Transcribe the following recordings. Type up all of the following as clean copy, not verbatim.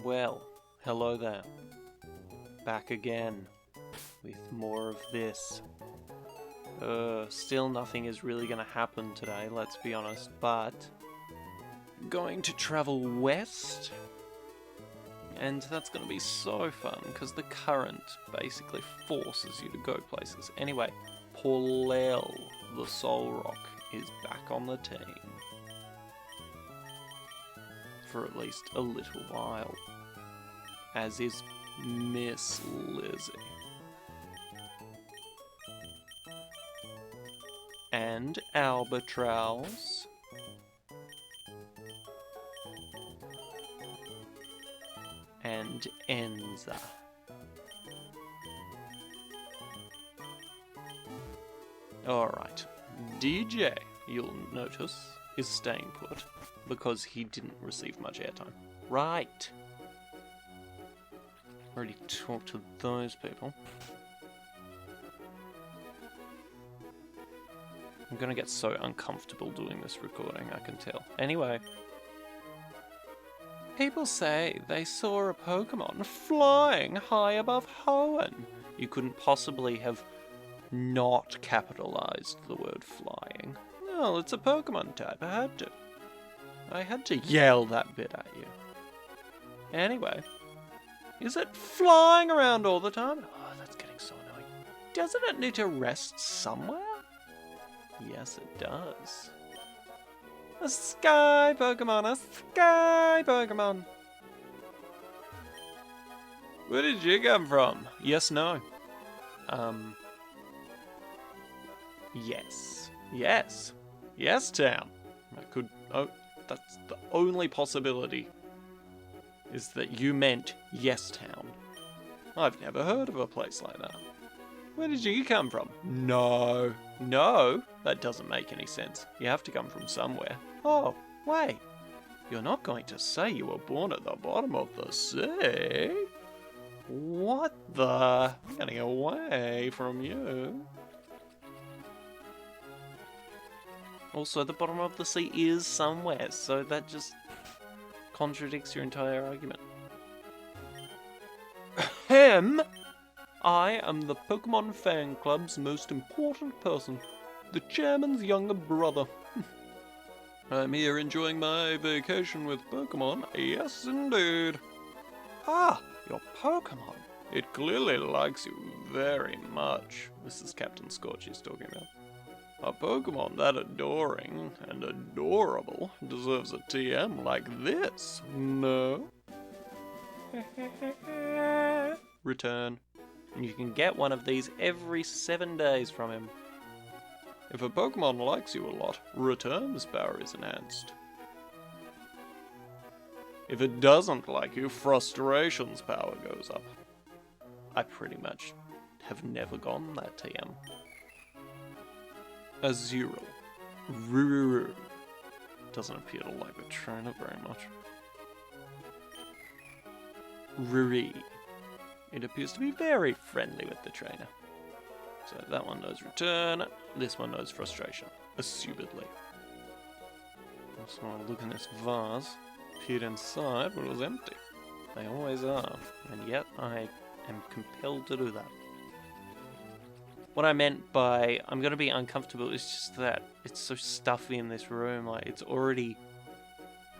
Well, hello there. Back again with more of this. Still nothing is really going to happen today, let's be honest, but going to travel west, and that's going to be so fun because the current basically forces you to go places. Anyway, Paulel, the Soul Rock, is back on the team. For at least a little while. As is Miss Lizzie. And Albatross. And Enza. Alright, DJ, you'll notice, is staying put because he didn't receive much airtime. Right. Already talked to those people. I'm gonna get so uncomfortable doing this recording, I can tell. Anyway. People say they saw a Pokemon flying high above Hoenn. You couldn't possibly have not capitalized the word flying. Well, it's a Pokemon type, I had to yell that bit at you. Anyway, is it flying around all the time? Oh, that's getting so annoying. Doesn't it need to rest somewhere? Yes, it does. A sky Pokemon, a sky Pokemon. Where did you come from? Yes, no. Yes. Yes. Yes, town. I could... Oh, that's the only possibility. Is that you meant yes, town. I've never heard of a place like that. Where did you come from? No. No? That doesn't make any sense. You have to come from somewhere. Oh, wait. You're not going to say you were born at the bottom of the sea? What the... I'm getting away from you. Also, the bottom of the sea is somewhere, so that just contradicts your entire argument. Ahem! I am the Pokemon Fan Club's most important person, the chairman's younger brother. I'm here enjoying my vacation with Pokemon, yes indeed. Ah, your Pokemon. It clearly likes you very much. This is Captain Scorch he's talking about. A Pokemon that adoring and adorable deserves a TM like this, no? Return. And you can get one of these every 7 days from him. If a Pokemon likes you a lot, return's power is enhanced. If it doesn't like you, frustration's power goes up. I pretty much have never gone that TM. Azurill. Rururu. Doesn't appear to like the trainer very much. Ruri. It appears to be very friendly with the trainer. So that one knows return, this one knows frustration, assumedly. Also want to look in this vase. Peered inside, but it was empty. They always are, and yet I am compelled to do that. What I meant by I'm going to be uncomfortable is just that it's so stuffy in this room. Like, it's already...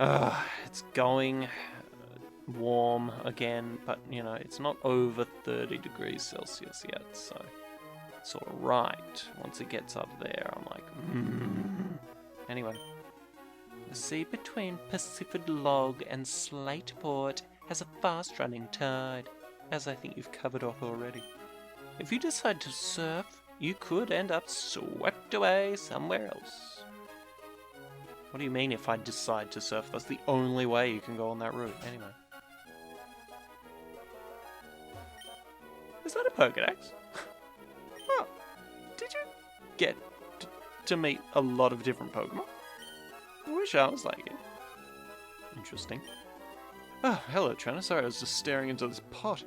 it's going warm again, but, you know, it's not over 30 degrees Celsius yet, so it's alright. Once it gets up there, I'm like, Anyway. The sea between Pacific Log and Slateport has a fast-running tide, as I think you've covered off already. If you decide to surf, you could end up swept away somewhere else. What do you mean if I decide to surf? That's the only way you can go on that route, anyway. Is that a Pokedex? Oh, did you get to meet a lot of different Pokemon? I wish I was like you. Interesting. Oh, hello, Trainer. Sorry, I was just staring into this pot.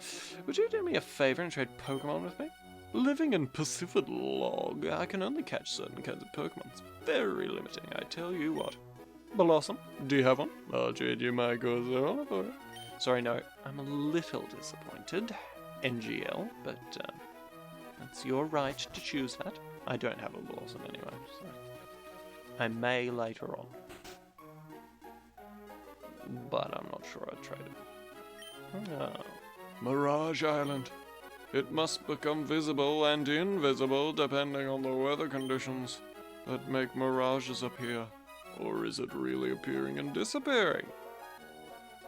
Would you do me a favor and trade Pokemon with me? Living in Pacific Log, I can only catch certain kinds of Pokemon. It's very limiting, I tell you what. Blossom, do you have one? I'll trade you my Corsola for it. Sorry, no, I'm a little disappointed, NGL, but that's your right to choose that. I don't have a Blossom anyway, so I may later on. But I'm not sure I'd trade it. Oh. Mirage Island. It must become visible and invisible depending on the weather conditions that make mirages appear. Or is it really appearing and disappearing?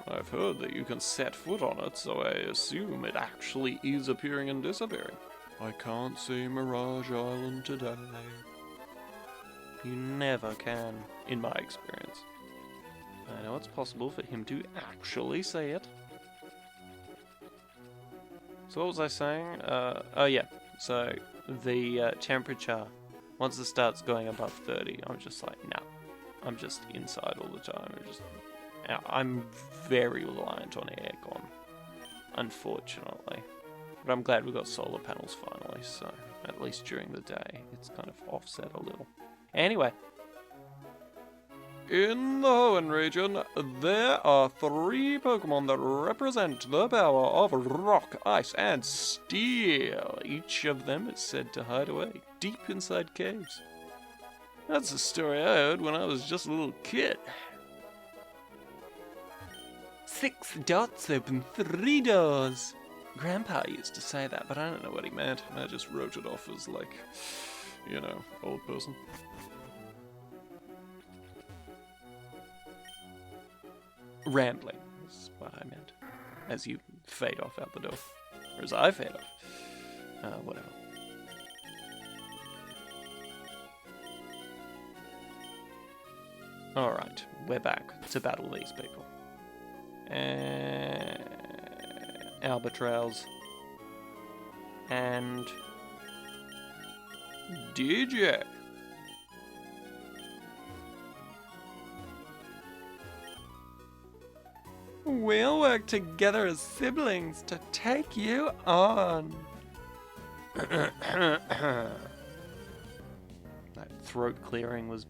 I've heard that you can set foot on it, so I assume it actually is appearing and disappearing. I can't see Mirage Island today. You never can, in my experience. I know it's possible for him to actually see it. So what was I saying? Oh yeah, so the temperature, once it starts going above 30, I'm just like, nah. I'm just inside all the time. I'm very reliant on aircon, unfortunately. But I'm glad we got solar panels finally, so at least during the day, it's kind of offset a little. Anyway. In the Hoenn region, there are 3 Pokemon that represent the power of rock, ice, and steel. Each of them is said to hide away deep inside caves. That's a story I heard when I was just a little kid. 6 dots open 3 doors. Grandpa used to say that, but I don't know what he meant. I just wrote it off as like, you know, old person. Rambling is what I meant. As you fade off out the door. Or as I fade off. Whatever. Alright, we're back to battle these people. Albatrails. And DJ. We'll work together as siblings to take you on. That throat clearing was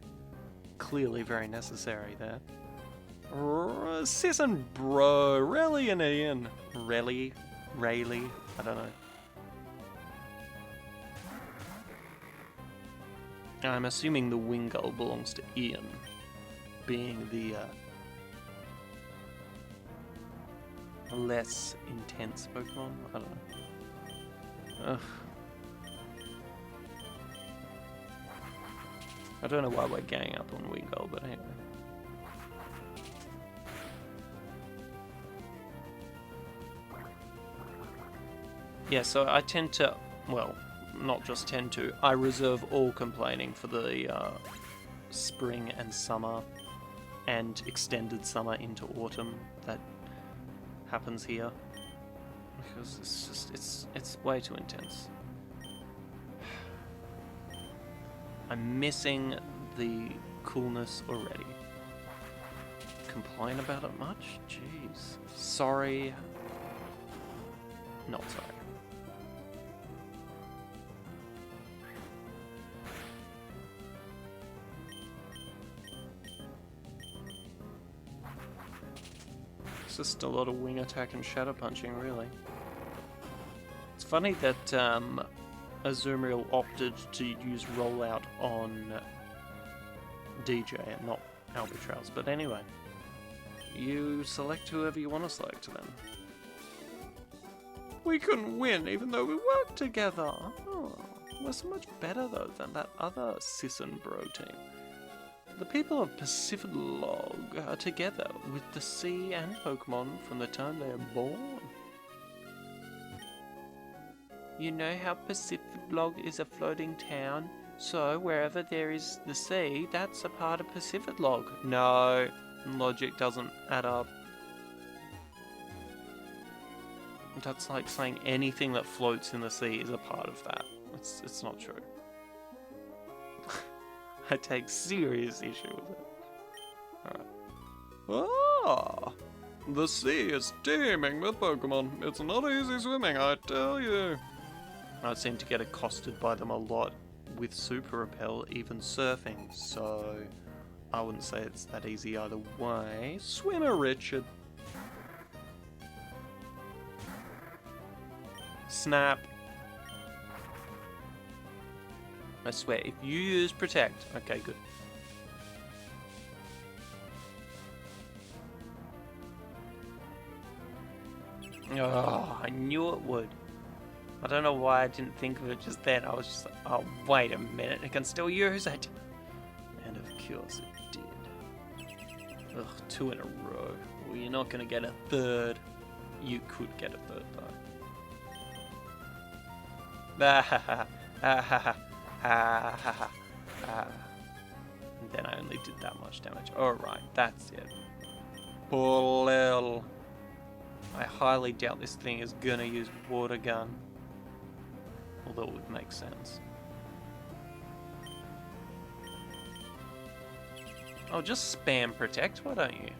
clearly very necessary there. Sis and bro, Rayleigh and Ian. Rayleigh, I don't know. I'm assuming the Wingull belongs to Ian, being the less intense Pokemon. I don't know. Ugh. I don't know why we're ganging up on Wingull, but anyway. Yeah, so I tend to, well, not just tend to, I reserve all complaining for the spring and summer and extended summer into autumn that happens here. Because it's just, it's way too intense. I'm missing the coolness already. Complain about it much? Jeez. Sorry. Not sorry. It's just a lot of wing attack and shadow punching, really. It's funny that Azumarill opted to use rollout on DJ and not Albatrails, but anyway. You select whoever you want to select then. We couldn't win even though we worked together. Oh, we're so much better though than that other Sis and Bro team. The people of Pacific Log are together with the sea and Pokemon from the time they are born. You know how Pacific Log is a floating town, so wherever there is the sea, that's a part of Pacific Log. No, logic doesn't add up. That's like saying anything that floats in the sea is a part of that. It's not true. I take serious issue with it. Alright. Ah! The sea is teeming with Pokemon. It's not easy swimming, I tell you. I seem to get accosted by them a lot with Super Repel, even surfing, so I wouldn't say it's that easy either way. Swimmer Richard. Snap. I swear, if you use protect... Okay, good. Oh, I knew it would. I don't know why I didn't think of it just then. I was just like, oh, wait a minute. It can still use it. And of course it did. Ugh, 2 in a row. Well, you're not going to get a third. You could get a third, though. Ah ha ha. Ah ha ha. Ah ha ha. Ah. And then I only did that much damage. Alright, that's it. Poor Lil. I highly doubt this thing is gonna use water gun. Although it would make sense. Oh, just spam protect, why don't you?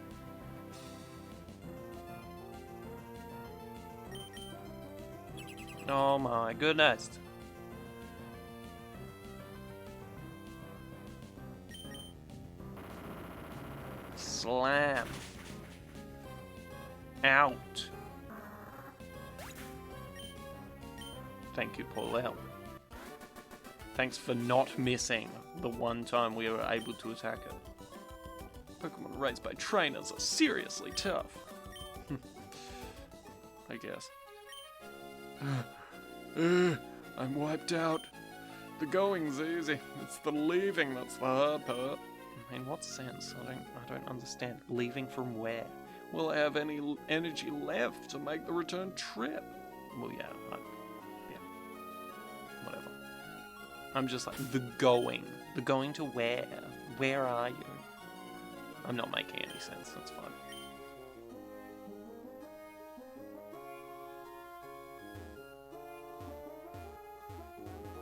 Oh my goodness. Slam. Out. Thank you, Paul L. Thanks for not missing the one time we were able to attack it. Pokemon raised by trainers are seriously tough. I guess. I'm wiped out. The going's easy. It's the leaving that's the hard part. In what sense? I don't understand. Leaving from where? Will I have any energy left to make the return trip? Well, yeah. Whatever. I'm just like, the going. The going to where? Where are you? I'm not making any sense. That's fine.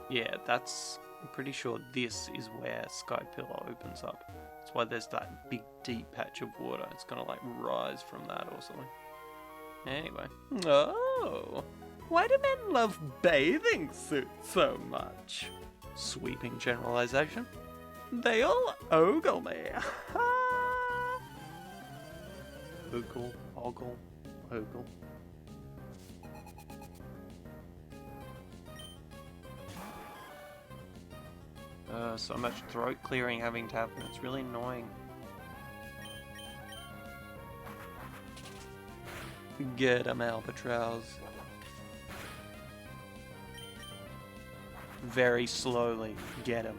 Yeah, I'm pretty sure this is where Sky Pillar opens up. That's why there's that big deep patch of water. It's gonna like rise from that or something. Anyway. Oh! Why do men love bathing suits so much? Sweeping generalization. They all ogle me. Ogle, ogle, ogle. So much throat clearing having to happen. It's really annoying. Get 'em, Albatross. Very slowly. Get 'em.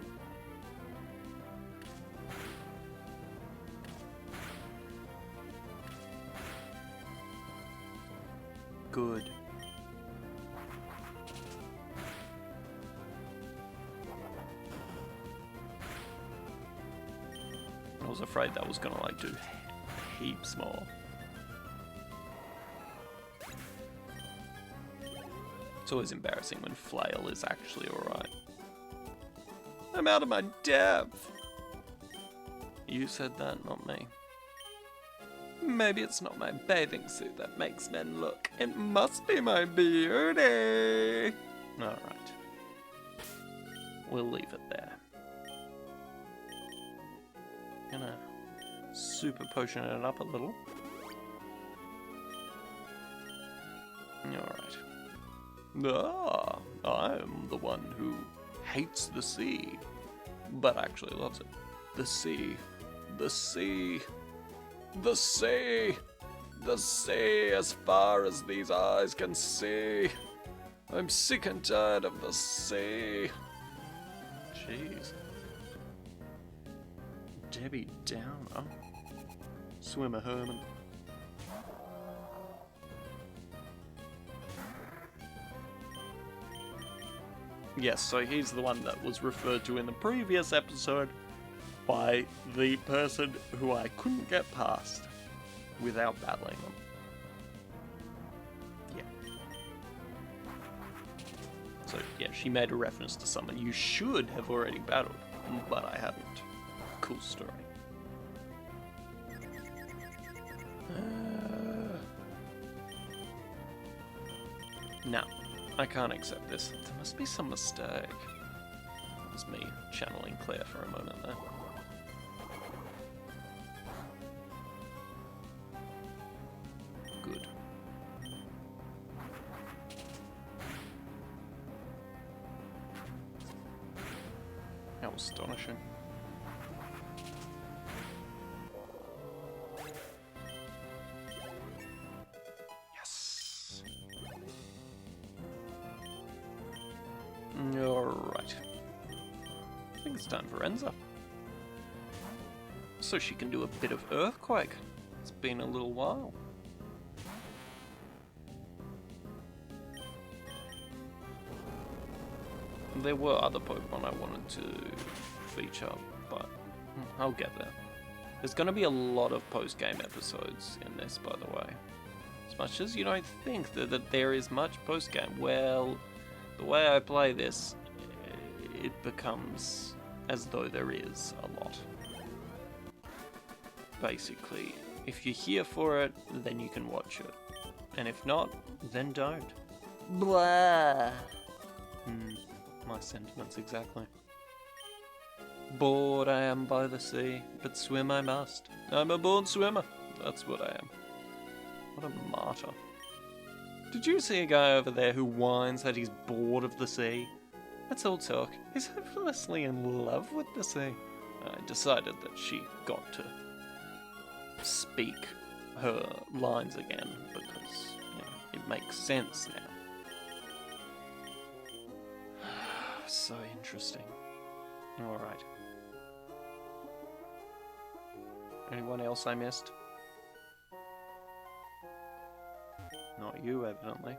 Good. I was afraid that was gonna like do heaps more. It's always embarrassing when flail is actually alright. I'm out of my depth. You said that, not me. Maybe it's not my bathing suit that makes men look. It must be my beauty. Alright. We'll leave it there. Gonna super potion it up a little. Alright. Ah, I'm the one who hates the sea, but actually loves it. The sea. The sea. The sea. The sea as far as these eyes can see. I'm sick and tired of the sea. Jeez. Debbie Downer. Swimmer Herman. Yes, so he's the one that was referred to in the previous episode by the person who I couldn't get past without battling them. Yeah. So, yeah, she made a reference to someone you should have already battled, but I haven't. Cool story. No, I can't accept this. There must be some mistake. That was me channeling Claire for a moment there. Good. How astonishing. Yes. Alright. I think it's time for Enza. So she can do a bit of Earthquake. It's been a little while. There were other Pokemon I wanted to feature, but I'll get there. There's going to be a lot of post-game episodes in this, by the way. As much as you don't think that there is much post-game, well, the way I play this, it becomes as though there is a lot. Basically, if you're here for it, then you can watch it. And if not, then don't. Blah. My sentiments exactly. Bored I am by the sea, but swim I must. I'm a born swimmer. That's what I am. What a martyr. Did you see a guy over there who whines that he's bored of the sea? That's all talk. He's hopelessly in love with the sea. I decided that she got to speak her lines again because, you know, it makes sense now. So interesting. Alright. Anyone else I missed? Not you, evidently.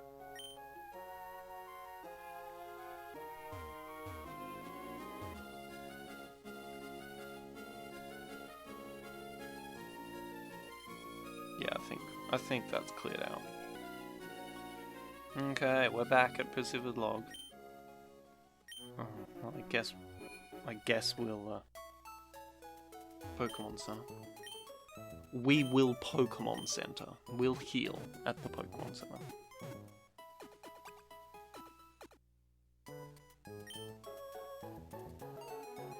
Yeah, I think that's cleared out. Okay, we're back at Pacific Log. Oh, well, I guess we'll Pokemon Center. We will Pokemon Center. We'll heal at the Pokemon Center.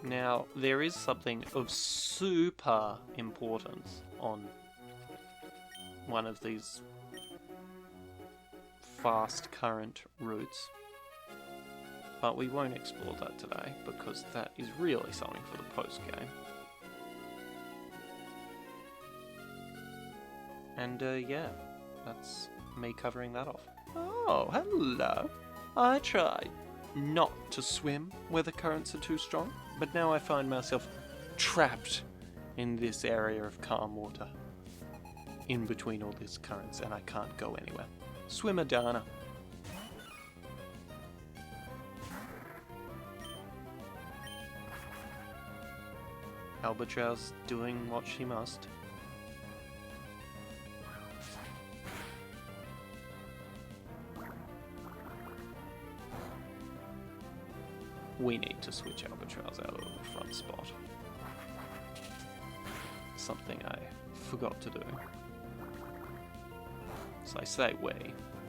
Now, there is something of super importance on one of these fast current routes. But we won't explore that today, because that is really something for the post-game. And yeah, that's me covering that off. Oh, hello. I tried not to swim where the currents are too strong, but now I find myself trapped in this area of calm water, in between all these currents, and I can't go anywhere. Swimmer Dana. Albatross doing what she must. We need to switch Albatross out of the front spot. Something I forgot to do. So I say we,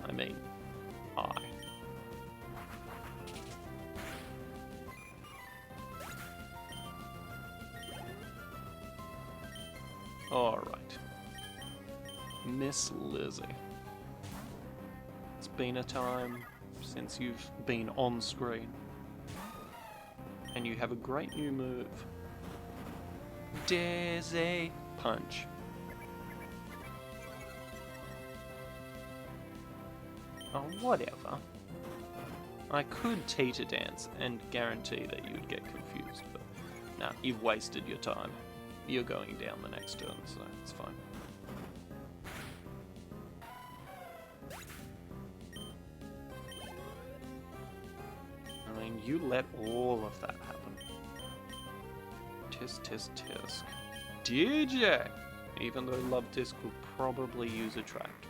I mean I. Alright. Miss Lizzie. It's been a time since you've been on screen. And you have a great new move. Dizzy Punch. Oh, whatever. I could teeter dance and guarantee that you'd get confused, but nah, you've wasted your time. You're going down the next turn, so it's fine. I mean, you let all of that happen. Tisk, tisk, tisk. DJ! Even though Love Disc will probably use Attract.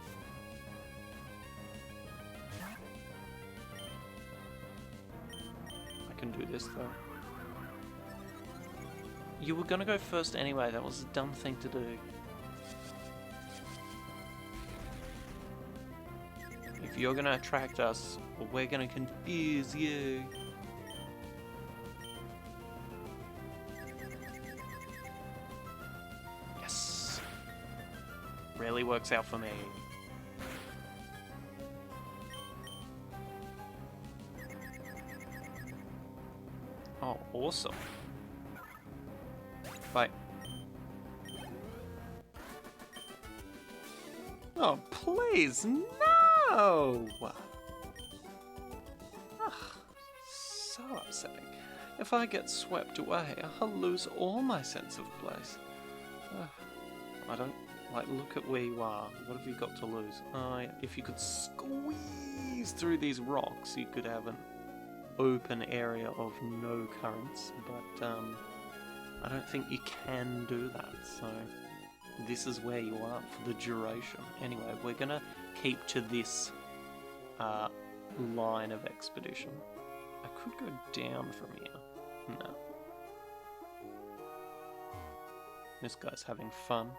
I can do this though. You were gonna go first anyway, that was a dumb thing to do. If you're gonna attract us, well, we're gonna confuse you. Yes! Really works out for me. Oh, awesome. Bye. Oh, please, no! Ugh, so upsetting. If I get swept away, I'll lose all my sense of place. Ugh, I don't, look at where you are. What have you got to lose? If you could squeeze through these rocks, you could have an open area of no currents, but I don't think you can do that, so this is where you are for the duration. Anyway, we're gonna keep to this line of expedition. I could go down from here. No. This guy's having fun.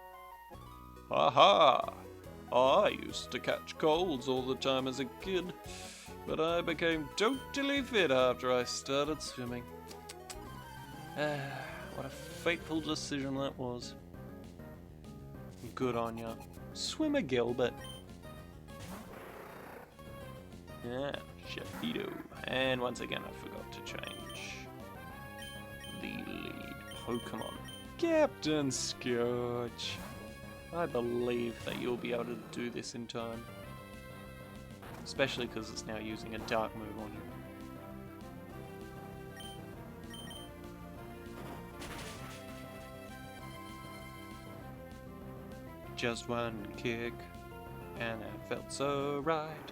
Haha! I used to catch colds all the time as a kid, but I became totally fit after I started swimming. What a fateful decision that was. Good on ya. Swimmer Gilbert. Yeah, Chefito. And once again I forgot to change the lead Pokemon. Captain Scotch. I believe that you'll be able to do this in time. Especially because it's now using a dark move on you. Just one kick, and it felt so right.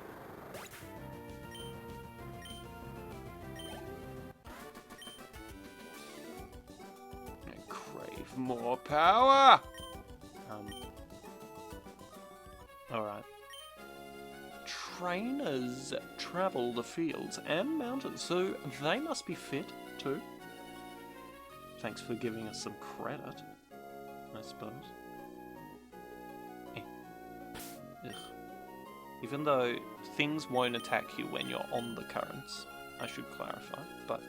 I crave more power! Alright. Trainers travel the fields and mountains, so they must be fit too. Thanks for giving us some credit, I suppose. Ugh. Even though things won't attack you when you're on the currents, I should clarify, but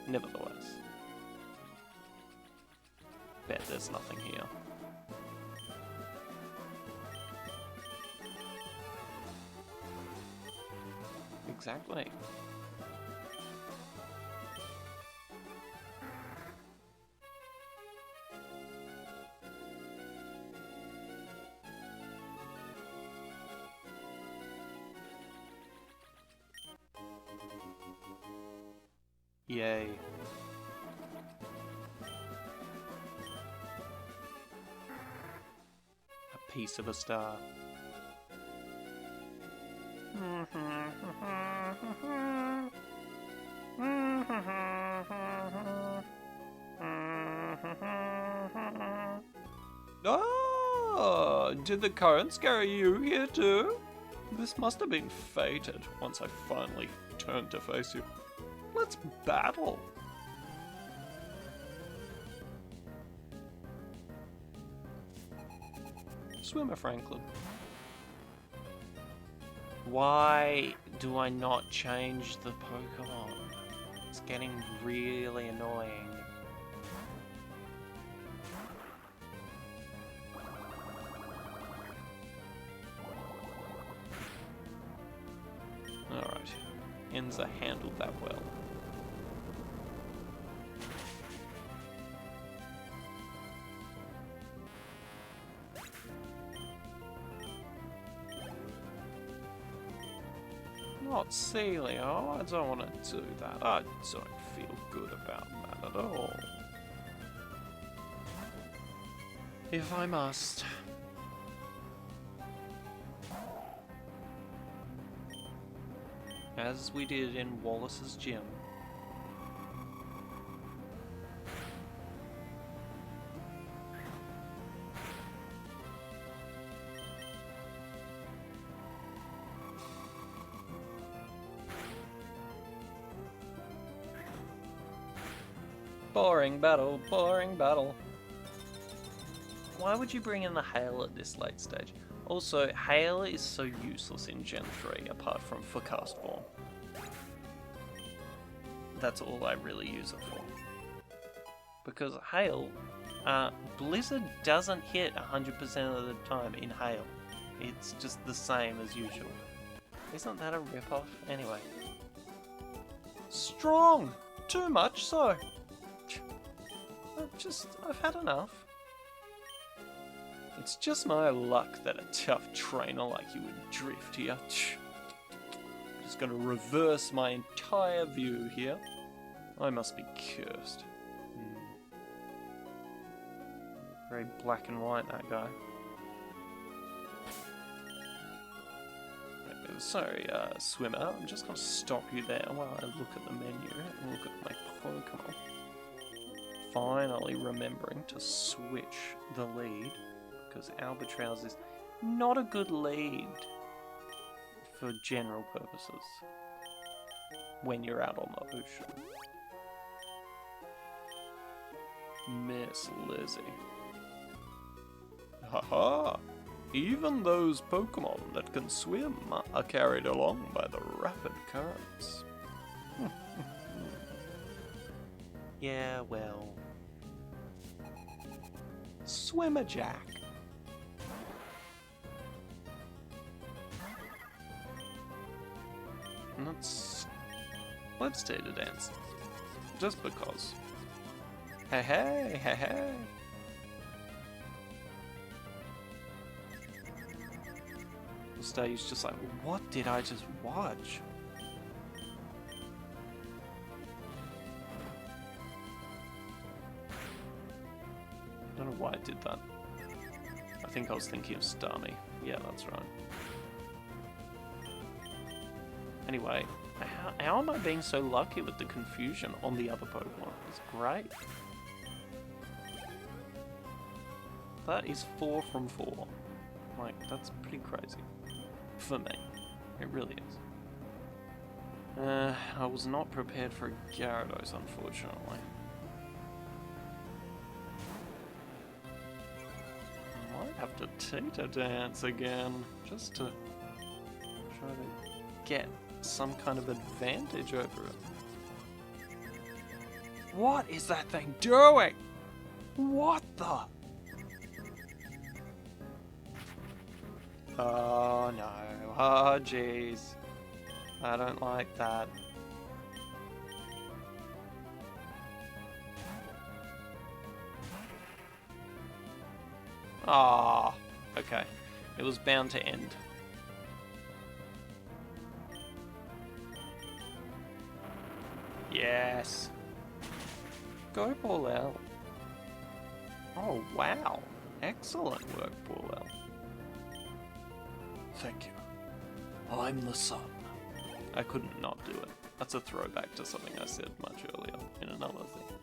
nevertheless. Bet there's nothing here. Exactly. Yay. A piece of a star. Oh, did the currents carry you here too? This must have been fated once I finally turned to face you. Let's battle. Swimmer Franklin. Why do I not change the Pokemon? It's getting really annoying. Alright, Enza handled that well. Not Celio, I don't want to do that. I don't feel good about that at all. If I must. As we did in Wallace's gym. Boring battle, boring battle. Why would you bring in the Hail at this late stage? Also, Hail is so useless in Gen 3, apart from for Cast Form. That's all I really use it for. Because Hail, Blizzard doesn't hit 100% of the time in Hail. It's just the same as usual. Isn't that a ripoff? Anyway. Strong! Too much so! I've had enough. It's just my luck that a tough trainer like you would drift here. Just gonna reverse my entire view here. I must be cursed. Very black and white, that guy. Sorry, swimmer, I'm just gonna stop you there while I look at the menu and look at my Pokemon. Finally remembering to switch the lead, because Albatross is not a good lead for general purposes when you're out on the ocean. Miss Lizzie. Haha! Even those Pokemon that can swim are carried along by the rapid currents. Yeah, well... Swimmer Jack. Let's take a dance. Just because. Hey hey, hey hey. The stage just like, what did I just watch? I don't know why I did that. I think I was thinking of Starmie. Yeah, that's right. Anyway, how am I being so lucky with the confusion on the other Pokemon? It's great. That is 4 from 4. Like, that's pretty crazy. For me. It really is. I was not prepared for a Gyarados, unfortunately. I might have to Tita Dance again, just to try to get some kind of advantage over it. What is that thing doing? What the? Oh no, oh jeez. I don't like that. Ah, okay. It was bound to end. Yes. Go, Paul L. Oh, wow. Excellent work, Paul L. Thank you. I'm the sun. I couldn't not do it. That's a throwback to something I said much earlier in another thing.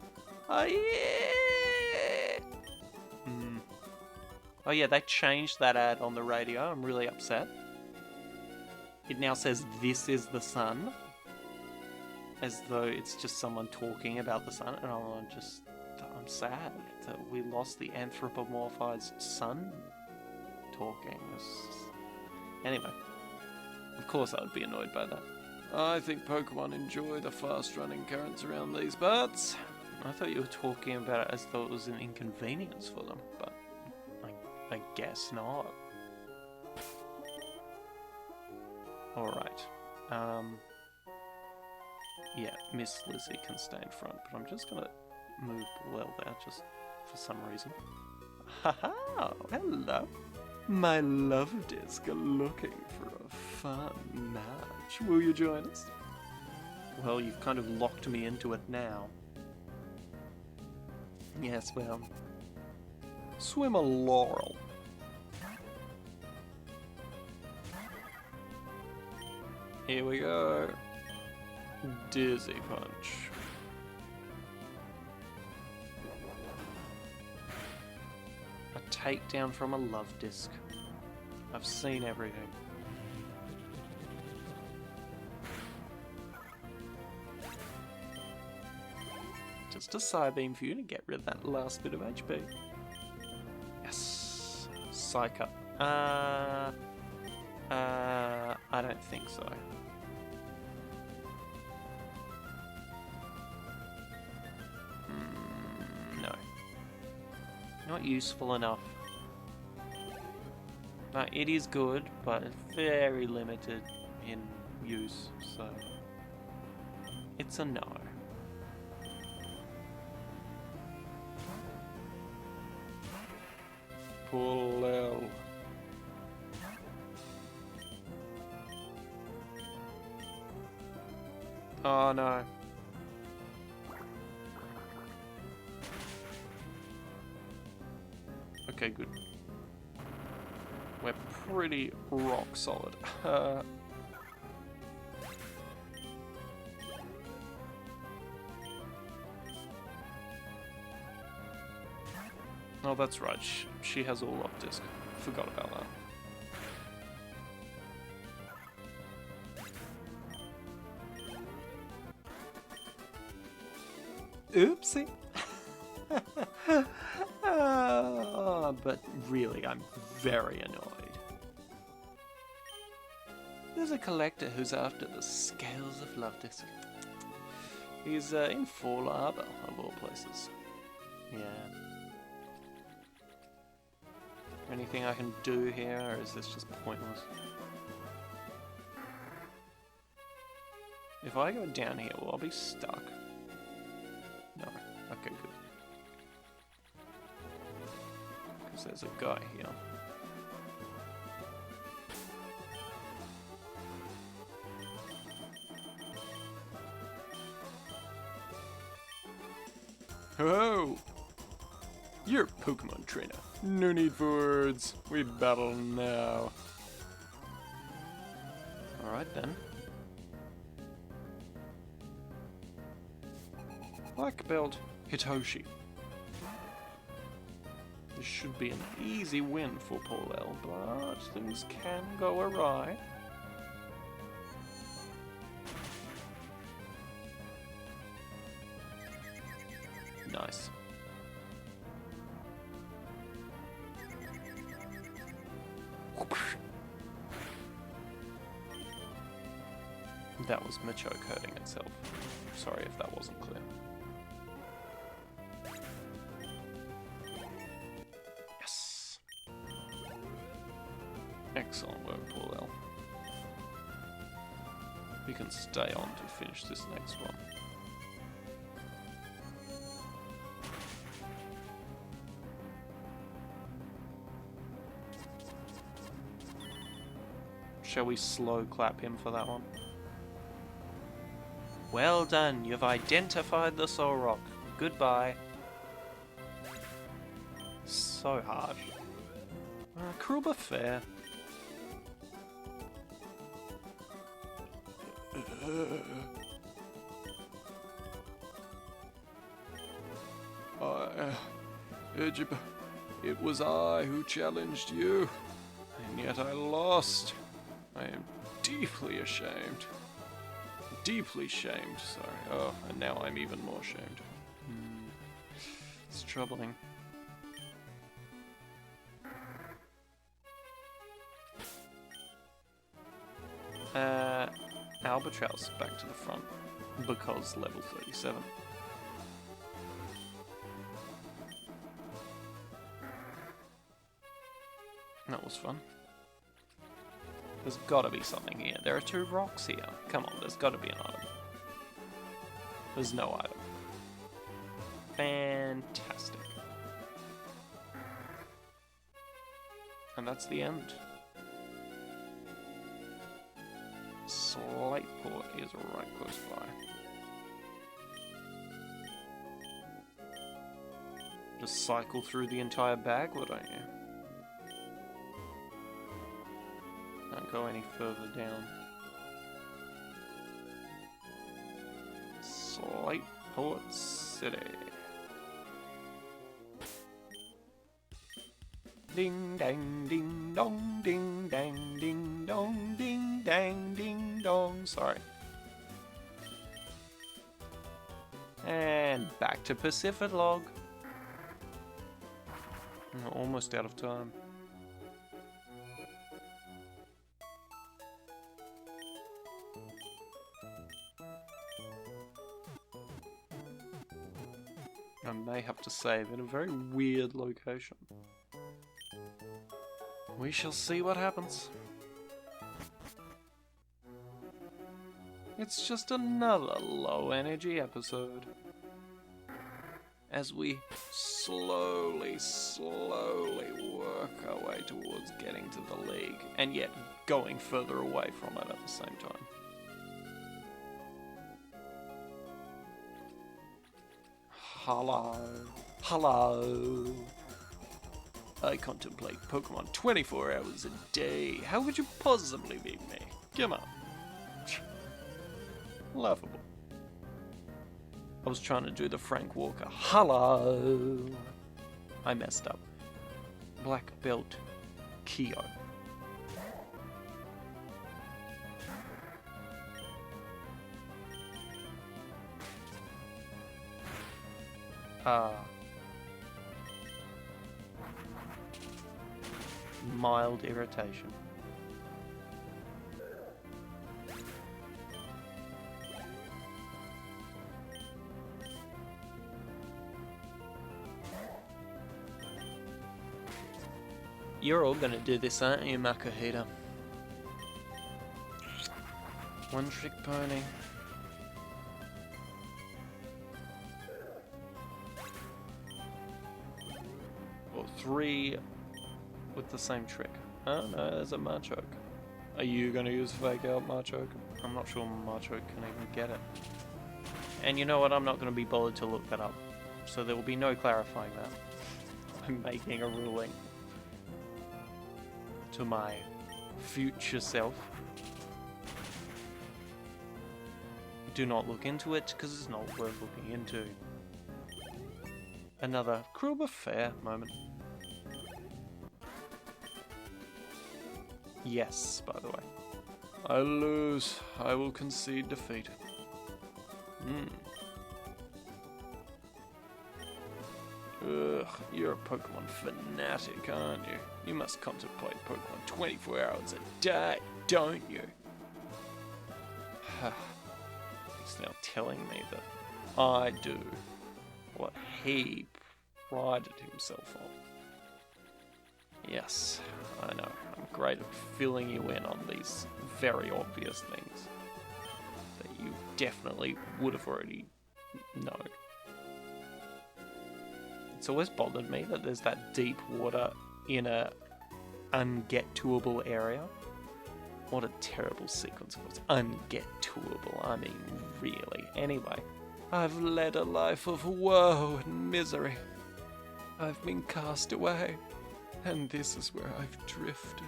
Oh, yeah! Oh, yeah, they changed that ad on the radio. I'm really upset. It now says, "This is the sun." As though it's just someone talking about the sun. And I'm sad that we lost the anthropomorphized sun talking. Anyway, of course I would be annoyed by that. I think Pokemon enjoy the fast-running currents around these parts. I thought you were talking about it as though it was an inconvenience for them, but I guess not. Alright. Yeah, Miss Lizzie can stay in front, but I'm just gonna move well there, just for some reason. Haha! Hello! My love disc are looking for a fun match. Will you join us? Well, you've kind of locked me into it now. Yes, well... Swimmer Laurel. Here we go. Dizzy Punch. A takedown from a love disc. I've seen everything. Just a Psybeam for you to get rid of that last bit of HP. Yes. Psych up. I don't think so. No. Not useful enough. No, it is good, but it's very limited in use, so it's a no. Poor Lel. Oh no. Okay, good. We're pretty rock solid. Oh, that's right. She has all lock disc. Forgot about that. Oopsie. But really, I'm very annoyed. There's a collector who's after the scales of love disc. He's in Fall Arbor, of all places. Yeah. Anything I can do here, or is this just pointless? If I go down here, will I be stuck? No. Okay, good. Because there's a guy here. Ho! You're a Pokemon trainer. No need for words. We battle now. Alright then. Black Belt Hitoshi. This should be an easy win for Paul L, but things can go awry. Nice. That was Machoke hurting itself. Sorry if that wasn't clear. Yes! Excellent work, Paul L. We can stay on to finish this next one. Shall we slow clap him for that one? Well done, you've identified the Soul Rock. Goodbye. So harsh. Cruel but fair. Ejib, it was I who challenged you, and yet I lost. I am deeply ashamed. Deeply shamed, sorry. Oh, and now I'm even more shamed. It's troubling. Albatross back to the front, because level 37. That was fun. There's gotta be something here. There are 2 rocks here. Come on, there's gotta be an item. There's no item. Fantastic. And that's the end. Slateport is right close by. Just cycle through the entire bag, why don't you? Don't go any further down. Slateport City. Ding dang ding dong, ding dang ding dong, ding dang ding dong. Sorry. And back to Pacific Log. We're almost out of time. I may have to save in a very weird location. We shall see what happens. It's just another low energy episode. As we slowly work our way towards getting to the league, and yet going further away from it at the same time. Hello. Hello. I contemplate Pokemon 24 hours a day. How could you possibly beat me? Come on. Laughable. I was trying to do the Frank Walker. Hello. I messed up. Black Belt Kyo. Mild irritation. You're all gonna do this, aren't you, Makuhita? One trick pony. Or 3 with the same trick. Oh no, there's a Machoke. Are you gonna use Fake Out Machoke? I'm not sure Machoke can even get it. And you know what, I'm not gonna be bothered to look that up. So there will be no clarifying that. I'm making a ruling. To my future self. Do not look into it, because it's not worth looking into. Another cruel but fair moment. Yes, by the way. I lose. I will concede defeat. Ugh, you're a Pokemon fanatic, aren't you? You must contemplate Pokemon 24 hours a day, don't you? He's now telling me that I do what he prided himself on. Yes, I know. I'm great at filling you in on these very obvious things that you definitely would have already known. It's always bothered me that there's that deep water in a unget-to-able area. What a terrible sequence of words. Unget-to-able, I mean, really. Anyway, I've led a life of woe and misery. I've been cast away, and this is where I've drifted.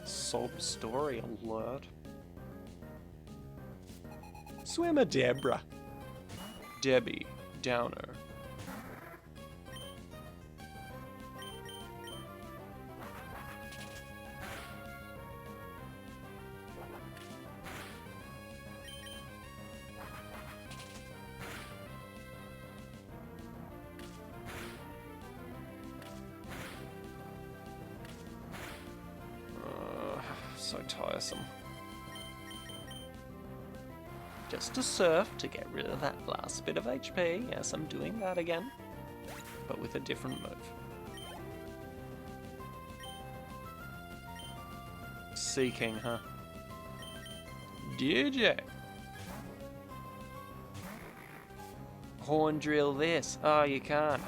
Sob story alert. Swimmer Deborah. Debbie Downer. So tiresome. Just a surf to get rid of that last bit of HP. Yes, I'm doing that again, but with a different move. Seeking, huh? DJ. Horn drill this. Oh, you can't.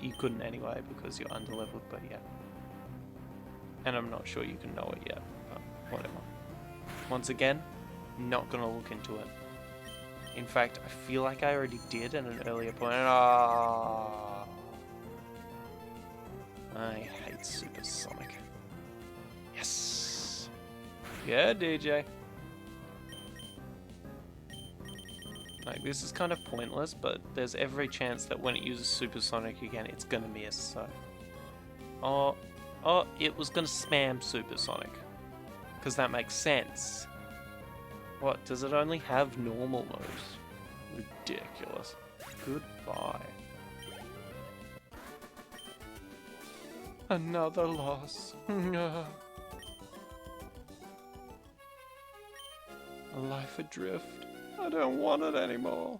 You couldn't anyway because you're underleveled, but yeah. And I'm not sure you can know it yet, but whatever. Once again, not gonna look into it. In fact, I feel like I already did at an earlier point. I hate Supersonic. Yes! Yeah, DJ. Like, this is kind of pointless, but there's every chance that when it uses Supersonic again, it's gonna miss, so... Oh, it was gonna spam Supersonic. Because that makes sense. What, does it only have normal moves? Ridiculous. Goodbye. Another loss. A life adrift. I don't want it anymore.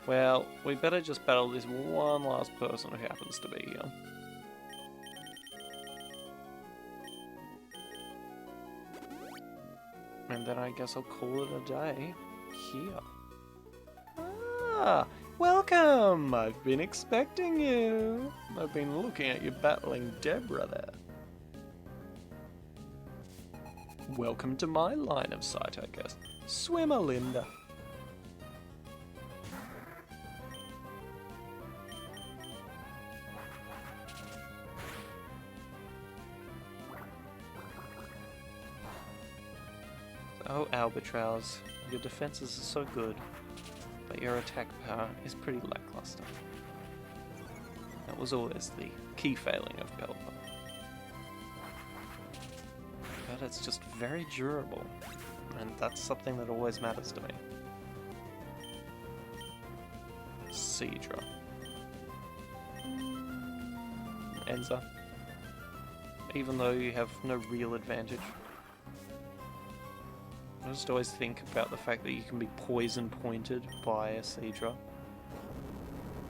Well, we better just battle this one last person who happens to be here. And then I guess I'll call it a day here. Ah, Welcome! I've been expecting you. I've been looking at you battling Deborah there. Welcome to my line of sight, I guess. Swimmer Linda. Oh, Albatross, your defenses are so good, but your attack power is pretty lackluster. That was always the key failing of Pelipper. But it's just very durable, and that's something that always matters to me. Seadra. Enza. Even though you have no real advantage. I just always think about the fact that you can be poison pointed by a Seadra.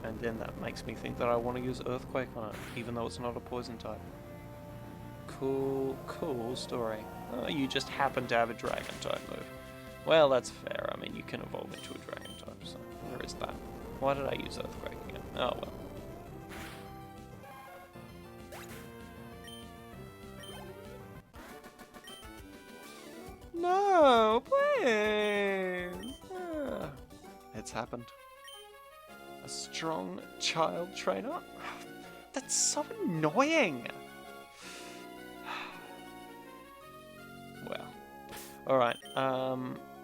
And then that makes me think that I want to use Earthquake on it, even though it's not a poison type. Cool story. Oh, you just happen to have a dragon type move. Well, that's fair. I mean, you can evolve into a dragon type, so there is that. Why did I use Earthquake again? Oh well. No, please! It's happened. A strong child trainer? That's so annoying! Well. Alright,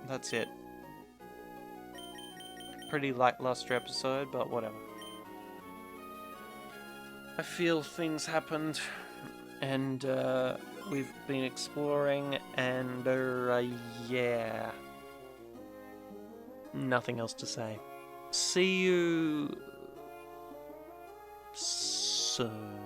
that's it. Pretty lackluster episode, but whatever. I feel things happened, and we've been exploring, and yeah. Nothing else to say. See you soon.